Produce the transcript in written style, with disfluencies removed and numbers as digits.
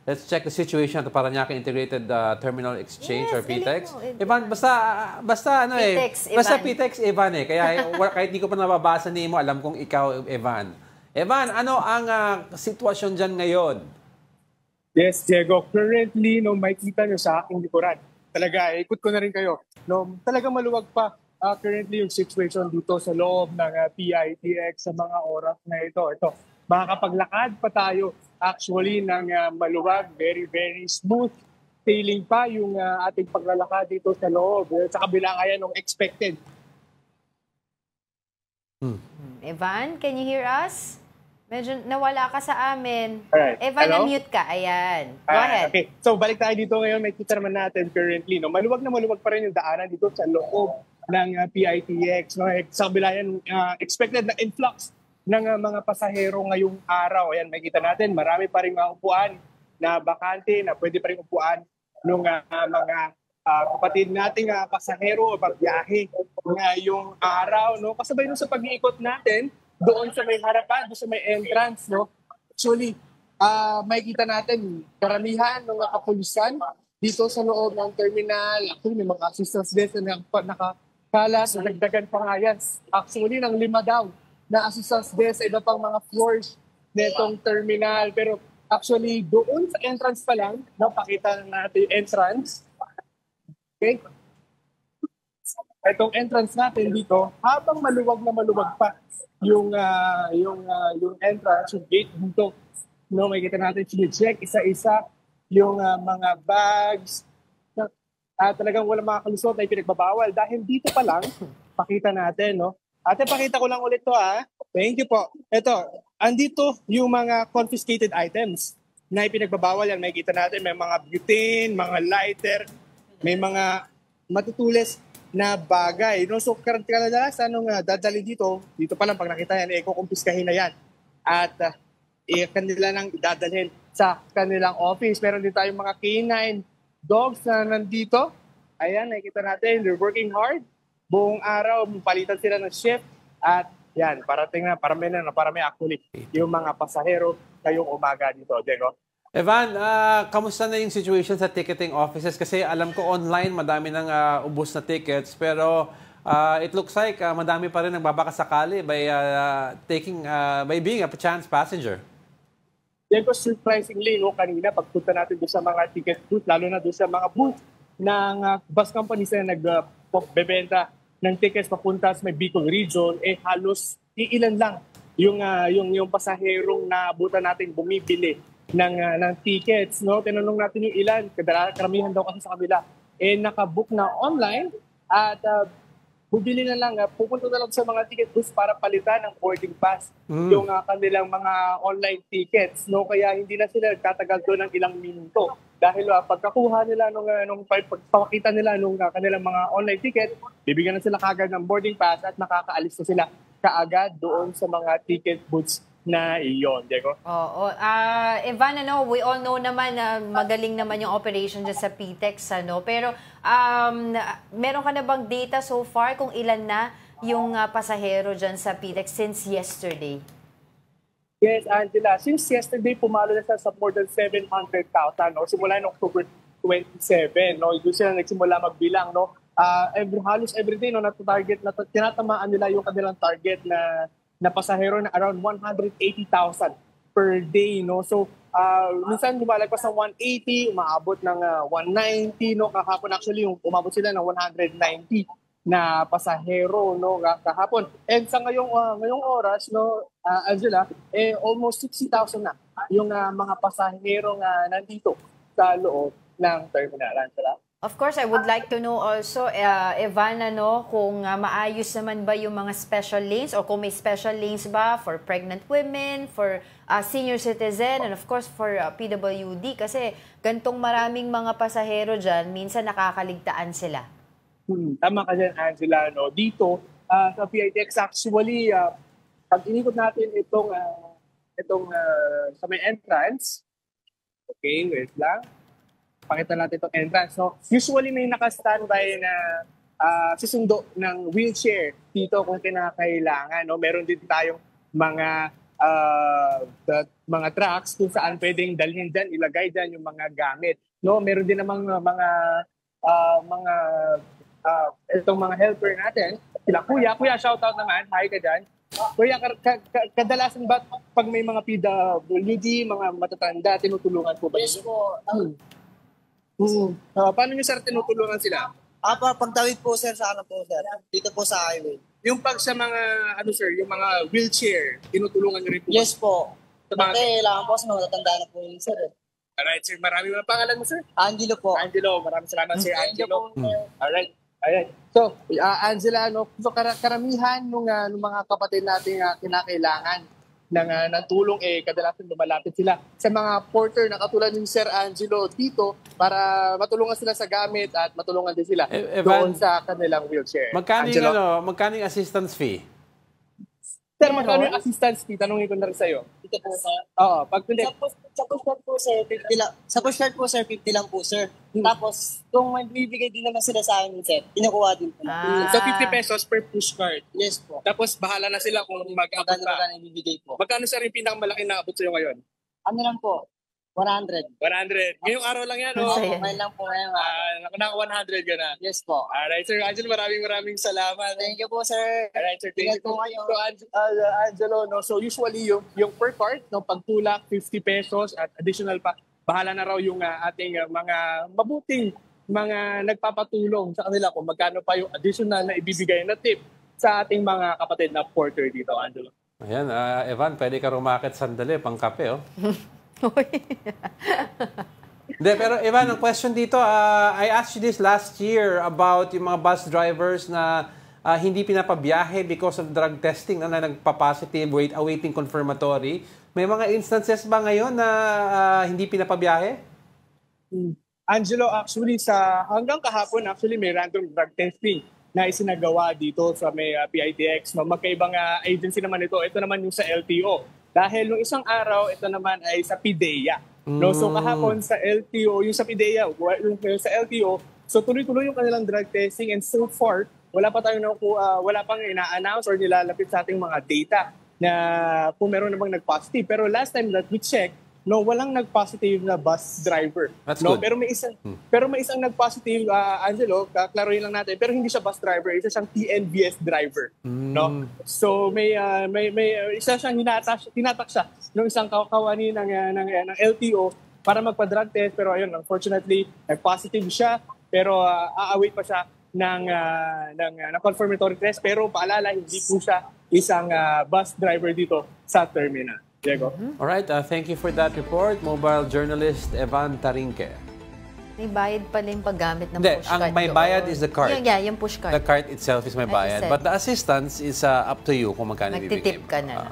Let's check the situation at the Parañaque Integrated Terminal Exchange Yes, or PTEX. galing mo, Evan, basta ano PTEX, basta Evan. PTEX Evan eh. Kaya kahit di ko pa nababasa ni mo, alam kong ikaw Evan. Evan, ano ang sitwasyon diyan ngayon? Yes, Diego. Currently, no, makikita nyo sa aking likuran. Talaga, ikot ko na rin kayo. No, talaga maluwag pa currently yung situation dito sa loob ng PITX sa mga oras na ito. Ito, makakapaglakad pa tayo actually ng maluwag, very, very smooth sailing pa yung ating paglalakad dito sa loob. Sa kabila kaya nung expected. Evan, can you hear us? Medyo nawala ka sa amin. Alright. Evan, Hello? unmute ka. Ayan. Go ahead. Okay. So, balik tayo dito ngayon. May kita naman natin currently. No? Maluwag na maluwag pa rin yung daanan dito sa loob ng PITX. No? Sa kabila yan, expected na influx ng mga pasahero ngayong araw. Ayan, makikita natin, marami pa rin mga upuan na bakante na pwede pa rin upuan ng mga kapatid nating pasahero o pagbiyahe ngayong araw. No? Kasabay nun sa pag-iikot natin, doon sa may harapan, doon sa may entrance, no? Actually, makikita natin karamihan ng mga kapulisan dito sa loob ng terminal. Actually, may mga assistance desk na nakakalas, nagdagan pa nga yan. Actually, ng 5 daw na assistance desk sa iba pang mga floors netong terminal. Pero actually, doon sa entrance pa lang, no, pakita natin yung entrance. Okay? Itong entrance natin dito, habang maluwag na maluwag pa yung entrance, yung gate dito, no, makikita natin check isa-isa yung mga bags. Talagang walang mga kalusot na ipinagbabawal. Dahil dito pa lang, pakita natin, no? Ate, pakita ko lang ulit to, ha? Thank you po. Ito, andito yung mga confiscated items na ipinagbabawal yan. Makikita natin, may mga butane, mga lighter, may mga matutulis na bagay. No? So, kadalasan nung dadali dito pa lang pag nakita yan, kukumpiskahin na yan. At kanila nang dadalhin sa kanilang office. Meron din tayong mga canine dogs na nandito. Ayan, nakikita natin, they're working hard. Buong araw, palitan sila ng shift. At yan, parating na, parami actually yung mga pasahero ngayong umaga dito, Diego. Evan, kamusta na yung situation sa ticketing offices? Kasi alam ko online, madami nang ubos na tickets. Pero it looks like madami pa rin nagbabakasakali by being a chance passenger. Diego, surprisingly, no, kanina pagpunta natin doon sa mga ticket booth, lalo na doon sa mga booth ng bus companies na nagbebenta ng tickets papunta sa may Bicol region, halos iilan lang yung pasaherong naabutan natin bumibili ng tickets, no? Tinanong natin yung ilan, karamihan daw kasi sa kabila, nakabook na online at bubili na lang, pupunta na lang sa mga ticket booths para palitan ng boarding pass yung kanilang mga online tickets, no? Kaya hindi na sila nagtatagal doon ng ilang minuto. Dahil pagkakuha nila nung pagpapakita nila nung kanilang mga online ticket, bibigyan na sila kaagad ng boarding pass at nakakaalis na sila kaagad doon sa mga ticket booths na iyon, Diego. Oo. Evan, we all know naman na magaling naman yung operation dyan sa PTEX, Pero meron ka na bang data so far kung ilan na yung pasahero dyan sa PTEX since yesterday? Yes, Angela. Since yesterday, pumalo na sa more than 700,000, no? Simula noong October 27, no? Doon sila nagsimula magbilang, no? Halos everyday, no? Tinatamaan nila yung kanilang target na pasahero na around 180,000 per day, no? So, minsan lumalagpas sa 180, umaabot ng 190, no? Kahapon actually, umabot sila ng 190 na pasahero, no? Kahapon. And sa ngayong oras, no, Angela, almost 60,000 na yung mga pasahero nga nandito sa loob ng terminal, Angela. Of course, I would like to know also, Evan, kung maayos naman ba yung mga special lanes o kung may special lanes ba for pregnant women, for senior citizen, and of course for PWD kasi gantong maraming mga pasahero dyan, minsan nakakaligtaan sila. Tama ka dyan, Angela. No? Dito, sa PITX actually, pag inikot natin itong sa may entrance, okay, wait lang. Pakita natin itong entrance. So, usually may naka-standby na susundo ng wheelchair dito kung kinakailangan. No? Meron din tayong mga mga trucks kung saan pwedeng dalhin dyan, ilagay dyan yung mga gamit. No, meron din namang itong mga helper natin. Sila Kuya, shoutout naman. Hi ka dyan. Kuya, kadalasan ba pag may mga PWD, mga matatanda, tinutulungan po ba? Yes po. Paano nyo, sir, tinutulungan sila? Pagtawid po sir sa ano po sir, dito po sa highway. Yung pag sa mga, sir, yung mga wheelchair, tinutulungan nyo rin po? Yes po. Sa mga- Kasi kailangan po sa mga matatanda na po yun sir. Alright, sir. Maraming pangalan mo, sir? Angelo po. Angelo. Maraming salamat, Sir Thank you Angelo. po, sir. Alright. Ayan. So, Angela, so karamihan nung mga kapatid natin kinakailangan ng tulong, kadalasan lumalapit sila sa mga porter na katulad ni Sir Angelo dito para matulungan sila sa gamit at matulungan din sila Evan, doon sa kanilang wheelchair. Magkano yung assistance fee? Sir, magkano yung assistance fee? Tanungin ko na rin sa'yo. Dito po sir. Oo, pag kundi. Sa push card po sir, 50 lang. Sa push card po sir, 50 lang po sir. Tapos, kung may bibigay din naman sila sa amin sir, kinukuha din po. So, 50 pesos per push card. Yes po. Tapos, bahala na sila kung mag-abot pa. Magkano ibibigay po. Magkano, sir, yung pinakamalaki na abot sa'yo ngayon? Ano lang po? 100. 100. Ngayong araw lang yan, no? Masaya. Ngayon lang po ngayon. Naka 100 ka na. Yes po. Alright, Sir Angelo, maraming salamat. Thank you po sir. Alright, Sir, thank you Ingat po po. kayo. So, Angelo, no? So, usually, yung per cart, no, pagtulak, 50 pesos at additional pa, bahala na raw yung ating mga mabuting mga nagpapatulong sa kanila kung magkano pa yung additional na ibibigay na tip sa ating mga kapatid na porter dito, Angelo. Ayan, Evan, pwede ka rumakit sandali, pang kape, oh. Hindi, pero Evan, ang question dito, I asked you this last year about yung mga bus drivers na hindi pinapabiyahe because of drug testing na nagpa-positive, awaiting confirmatory. May mga instances ba ngayon na hindi pinapabiyahe? Angelo, actually, hanggang kahapon, actually, may random drug testing na isinagawa dito sa may PITX. No? Magkaibang agency naman ito. Ito naman yung sa LTO. Dahil nung isang araw, ito naman ay sa PIDEA. No? So kahapon sa LTO, yung sa PIDEA, yung sa LTO, so tuloy-tuloy yung kanilang drug testing and so far, wala pang ina-announce or nilalapit sa ating mga data na kung meron namang nag-positive. Pero last time that we checked, no, walang nag-positive na bus driver. That's no, good. Pero may isang nag-positive, Angelo, klaruhin lang natin, pero hindi siya bus driver, isa siyang TNBS driver, no? So may isa siyang tinatak siya ng isang kawani ng LTO para magpa-drug test, pero ayun, unfortunately, nag-positive siya, pero aawait pa siya ng confirmatory test, pero paalala, hindi po siya isang bus driver dito sa terminal. Diego. Alright, thank you for that report, mobile journalist Evan Tarinque. May bayad pala yung paggamit ng Hindi, push ang card may doon. bayad is the card. Yung push card. The card itself is may Like you bayad. said. But the assistance is up to you kung magkano ibibigay Magtitip mo. ka na lang.